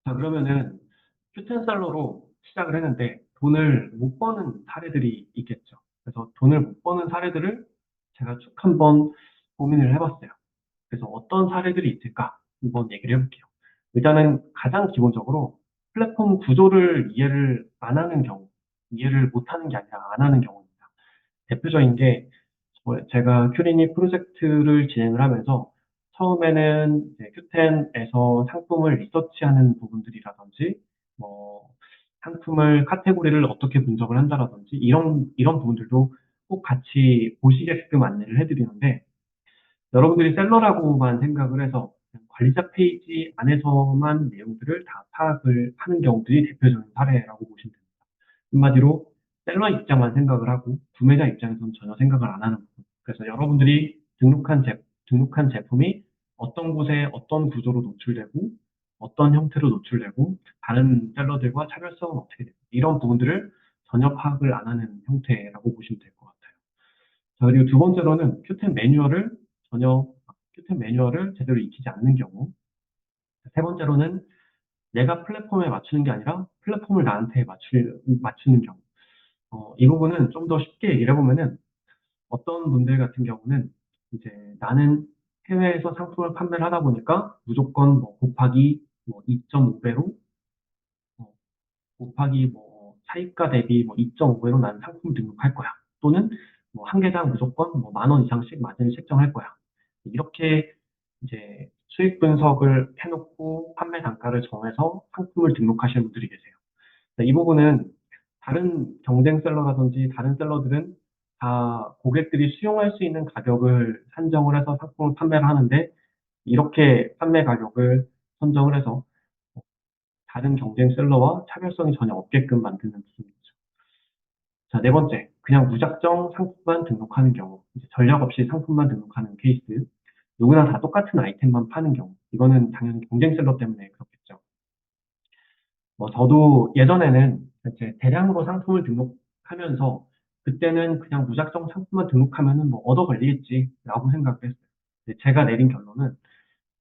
자, 그러면은 큐텐셀러로 시작을 했는데 돈을 못 버는 사례들이 있겠죠. 그래서 돈을 못 버는 사례들을 제가 쭉 한번 고민을 해봤어요. 그래서 어떤 사례들이 있을까 한번 얘기를 해볼게요. 일단은 가장 기본적으로 플랫폼 구조를 이해를 안 하는 경우, 이해를 못하는 게 아니라 안 하는 경우입니다. 대표적인 게 제가 큐리니 프로젝트를 진행을 하면서 처음에는 이제 큐텐에서 상품을 리서치하는 부분들이라든지 뭐 상품을 카테고리를 어떻게 분석을 한다라든지 이런 부분들도 꼭 같이 보시게끔 안내를 해드리는데 여러분들이 셀러라고만 생각을 해서 그냥 관리자 페이지 안에서만 내용들을 다 파악을 하는 경우들이 대표적인 사례라고 보시면 됩니다. 한마디로 셀러 입장만 생각을 하고 구매자 입장에서는 전혀 생각을 안 하는 부분. 그래서 여러분들이 등록한 제품이 어떤 곳에 어떤 구조로 노출되고 어떤 형태로 노출되고 다른 셀러들과 차별성은 어떻게 되고 이런 부분들을 전혀 파악을 안 하는 형태라고 보시면 될 것 같아요. 자, 그리고 두 번째로는 큐텐 매뉴얼을 제대로 익히지 않는 경우. 세 번째로는 내가 플랫폼에 맞추는 게 아니라 플랫폼을 나한테 맞추는 경우. 이 부분은 좀 더 쉽게 얘기를 해보면은 어떤 분들 같은 경우는 이제 나는 해외에서 상품을 판매를 하다 보니까 무조건 뭐 곱하기 뭐 2.5배로 곱하기 뭐 차입가 대비 뭐 2.5배로 나는 상품 등록할 거야. 또는 뭐 한 개당 무조건 뭐 10,000원 이상씩 마진을 책정할 거야. 이렇게 이제 수익 분석을 해놓고 판매 단가를 정해서 상품을 등록하시는 분들이 계세요. 이 부분은 다른 경쟁 셀러라든지 다른 셀러들은 다 고객들이 수용할 수 있는 가격을 산정을 해서 상품을 판매를 하는데 이렇게 판매 가격을 선정을 해서 다른 경쟁 셀러와 차별성이 전혀 없게끔 만드는 부분이죠. 자, 네 번째, 그냥 무작정 상품만 등록하는 경우, 이제 전략 없이 상품만 등록하는 케이스, 누구나 다 똑같은 아이템만 파는 경우, 이거는 당연히 경쟁 셀러 때문에 그렇겠죠. 저도 예전에는 이제 대량으로 상품을 등록하면서 그때는 그냥 무작정 상품만 등록하면은 뭐 얻어 걸리겠지라고 생각을 했어요. 근데 제가 내린 결론은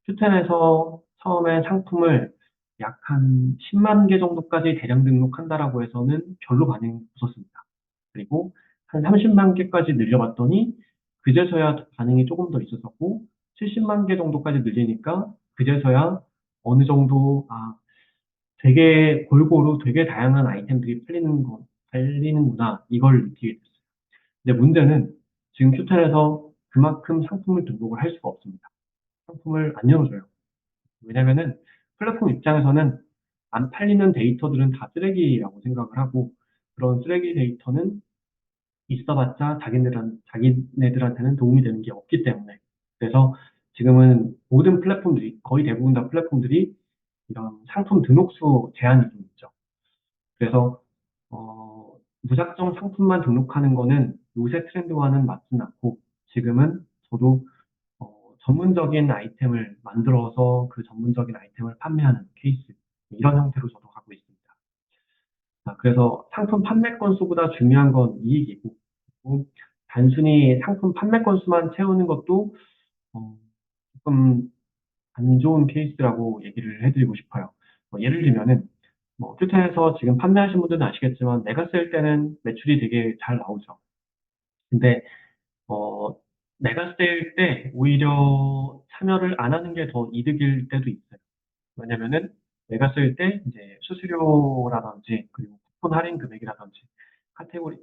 큐텐에서 처음에 상품을 약 한 10만 개 정도까지 대량 등록한다라고 해서는 별로 반응이 없었습니다. 그리고 한 30만 개까지 늘려봤더니 그제서야 반응이 조금 더 있었었고 70만 개 정도까지 늘리니까 그제서야 어느 정도 되게 골고루 되게 다양한 아이템들이 팔리는구나 이걸 느끼게 됐어요. 근데 문제는 지금 큐텐에서 그만큼 상품을 등록을 할 수가 없습니다. 상품을 안 열어줘요. 왜냐면은 플랫폼 입장에서는 안 팔리는 데이터들은 다 쓰레기라고 생각을 하고 그런 쓰레기 데이터는 있어봤자 자기네들한테는 도움이 되는 게 없기 때문에 그래서 지금은 모든 플랫폼들이 거의 대부분 다 플랫폼들이 이런 상품 등록수 제한이 좀 있죠. 그래서 무작정 상품만 등록하는 거는 요새 트렌드와는 맞진 않고 지금은 저도 전문적인 아이템을 만들어서 그 전문적인 아이템을 판매하는 케이스 이런 형태로 저도 가고 있습니다. 그래서 상품 판매 건수보다 중요한 건 이익이고 그리고 단순히 상품 판매 건수만 채우는 것도 조금 안 좋은 케이스라고 얘기를 해드리고 싶어요. 예를 들면은 큐텐에서 지금 판매하신 분들은 아시겠지만 내가 쓸 때는 매출이 되게 잘 나오죠. 근데 어, 내가 쓸 때 오히려 참여를 안 하는 게 더 이득일 때도 있어요. 왜냐면은 내가 쓸 때 이제 수수료라든지 그리고 쿠폰 할인 금액이라든지 카테고리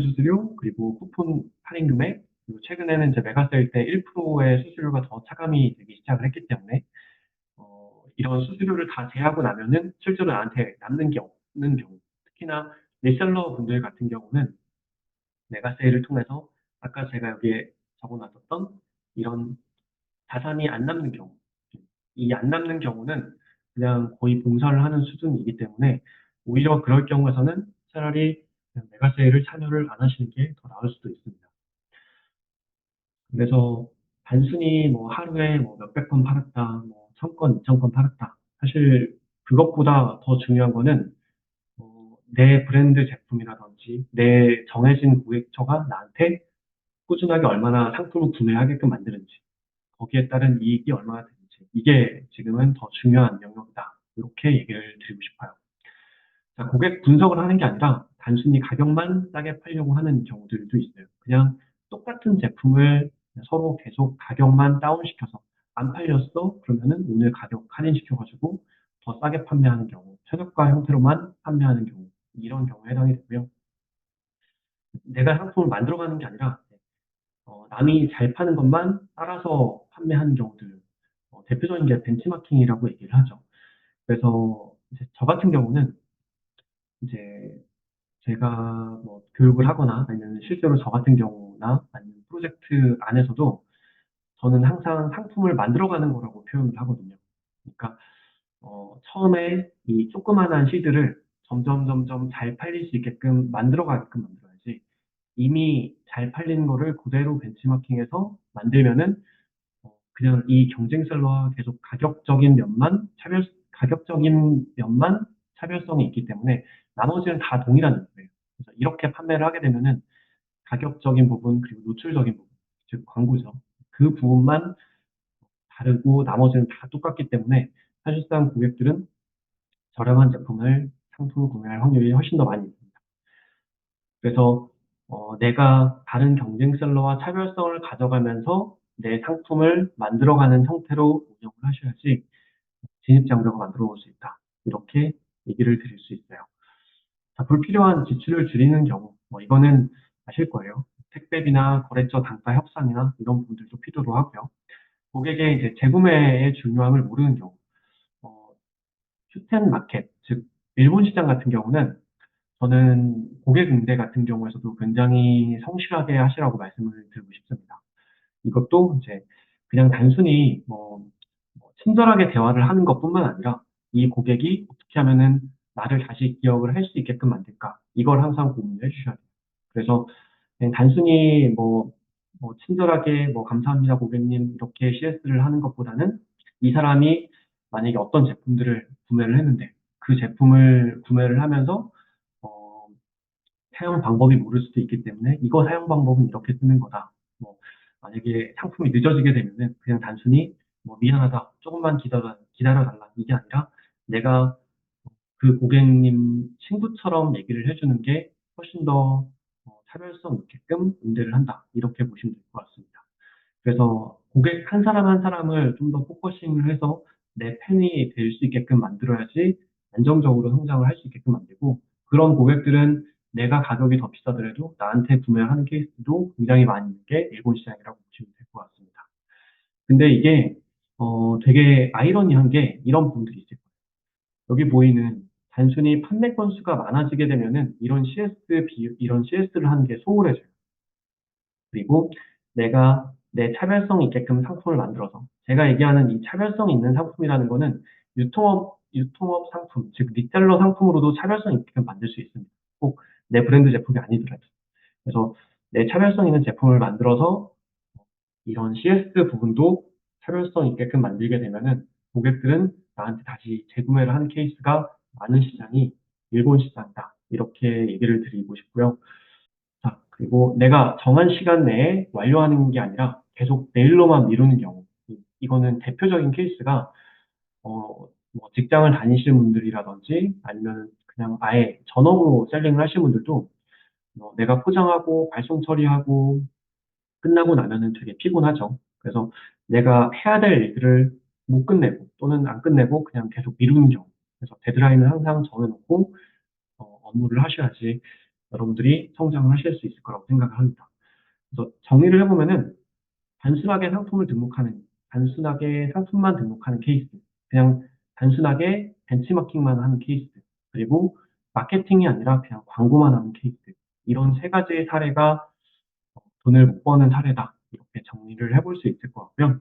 수수료 그리고 쿠폰 할인 금액 그리고 최근에는 이제 내가 쓸 때 1%의 수수료가 더 차감이 되기 시작을 했기 때문에 이런 수수료를 다 제하고 나면은 실제로 나한테 남는 게 없는 경우 특히나 리셀러 분들 같은 경우는 메가세일을 통해서 아까 제가 여기에 적어놨었던 이런 자산이 안 남는 경우, 이 안 남는 경우는 그냥 거의 봉사를 하는 수준이기 때문에 오히려 그럴 경우에서는 차라리 그냥 메가세일을 참여를 안 하시는 게 더 나을 수도 있습니다. 그래서 단순히 뭐 하루에 뭐 몇백 건 팔았다, 뭐 1,000건, 2,000건 팔았다. 사실 그것보다 더 중요한 거는 내 브랜드 제품이라든지 내 정해진 고객처가 나한테 꾸준하게 얼마나 상품을 구매하게끔 만드는지 거기에 따른 이익이 얼마나 되는지 이게 지금 지금은 더 중요한 영역이다. 이렇게 얘기를 드리고 싶어요. 자, 고객 분석을 하는 게 아니라 단순히 가격만 싸게 팔려고 하는 경우들도 있어요. 그냥 똑같은 제품을 서로 계속 가격만 다운시켜서 안 팔렸어? 그러면은 오늘 가격 할인시켜가지고 더 싸게 판매하는 경우, 최저가 형태로만 판매하는 경우, 이런 경우에 해당이 되고요. 내가 상품을 만들어가는 게 아니라 남이 잘 파는 것만 따라서 판매하는 경우들, 대표적인 게 벤치마킹이라고 얘기를 하죠. 그래서 이제 저 같은 경우는 이제 제가 뭐 교육을 하거나 아니면 실제로 저 같은 경우나 아니면 프로젝트 안에서도 저는 항상 상품을 만들어가는 거라고 표현을 하거든요. 그러니까 처음에 이 조그만한 시드를 점점 잘 팔릴 수 있게끔 만들어가게끔 만들어야지 이미 잘 팔리는 거를 그대로 벤치마킹해서 만들면은 그냥 이 경쟁셀러와 계속 가격적인 면만 차별성이 있기 때문에 나머지는 다 동일한 거예요. 그래서 이렇게 판매를 하게 되면은 가격적인 부분 그리고 노출적인 부분, 즉 광고죠. 그 부분만 다르고 나머지는 다 똑같기 때문에 사실상 고객들은 저렴한 제품을 상품을 구매할 확률이 훨씬 더 많이 있습니다. 그래서 내가 다른 경쟁셀러와 차별성을 가져가면서 내 상품을 만들어가는 형태로 운영을 하셔야지 진입장벽을 만들어 볼 수 있다. 이렇게 얘기를 드릴 수 있어요. 자, 불필요한 지출을 줄이는 경우, 이거는 아실 거예요. 택배비나 거래처 단가 협상이나 이런 부분들도 필요로 하고요. 고객의 이제 재구매의 중요함을 모르는 경우, 어, 슈텐 마켓, 즉 일본 시장 같은 경우는 저는 고객 응대 같은 경우에서도 굉장히 성실하게 하시라고 말씀을 드리고 싶습니다. 이것도 이제 그냥 단순히 친절하게 대화를 하는 것뿐만 아니라 이 고객이 어떻게 하면은 나를 다시 기억을 할 수 있게끔 만들까? 이걸 항상 고민을 해주셔야 돼요. 그래서 그냥 단순히 친절하게 감사합니다 고객님 이렇게 CS를 하는 것보다는 이 사람이 만약에 어떤 제품들을 구매를 했는데 그 제품을 구매를 하면서 어, 사용 방법이 모를 수도 있기 때문에 이거 사용 방법은 이렇게 쓰는 거다. 만약에 상품이 늦어지게 되면은 그냥 단순히 미안하다. 조금만 기다려달라. 이게 아니라 내가 그 고객님 친구처럼 얘기를 해주는 게 훨씬 더 차별성 있게끔 응대를 한다. 이렇게 보시면 될 것 같습니다. 그래서 고객 한 사람 한 사람을 좀 더 포커싱을 해서 내 팬이 될 수 있게끔 만들어야지 안정적으로 성장을 할 수 있게끔 만들고 그런 고객들은 내가 가격이 더 비싸더라도 나한테 구매를 하는 케이스도 굉장히 많이 있는 게 일본 시장이라고 보시면 될 것 같습니다. 근데 이게 되게 아이러니한 게 이런 부분들이 있어요. 여기 보이는 단순히 판매 건수가 많아지게 되면은 이런 CS를 하는 게 소홀해져요. 그리고 내가 내 차별성 있게끔 상품을 만들어서 제가 얘기하는 이 차별성 있는 상품이라는 거는 유통업 상품, 즉 리셀러 상품으로도 차별성 있게끔 만들 수 있습니다. 꼭 내 브랜드 제품이 아니더라도. 그래서 내 차별성 있는 제품을 만들어서 이런 CS 부분도 차별성 있게끔 만들게 되면은 고객들은 나한테 다시 재구매를 하는 케이스가 많은 시장이 일본 시장이다. 이렇게 얘기를 드리고 싶고요. 자, 그리고 내가 정한 시간 내에 완료하는 게 아니라 계속 내일로만 미루는 경우. 이거는 대표적인 케이스가, 직장을 다니시는 분들이라든지 아니면 그냥 아예 전업으로 셀링을 하시는 분들도 내가 포장하고 발송 처리하고 끝나고 나면은 되게 피곤하죠. 그래서 내가 해야 될 일들을 못 끝내고 또는 안 끝내고 그냥 계속 미루는 경우. 그래서 데드라인을 항상 정해놓고 업무를 하셔야지 여러분들이 성장을 하실 수 있을 거라고 생각을 합니다. 그래서 정리를 해보면은 단순하게 상품만 등록하는 케이스, 그냥 단순하게 벤치마킹만 하는 케이스, 그리고 마케팅이 아니라 그냥 광고만 하는 케이스, 이런 세 가지의 사례가 돈을 못 버는 사례다. 이렇게 정리를 해볼 수 있을 것 같고요.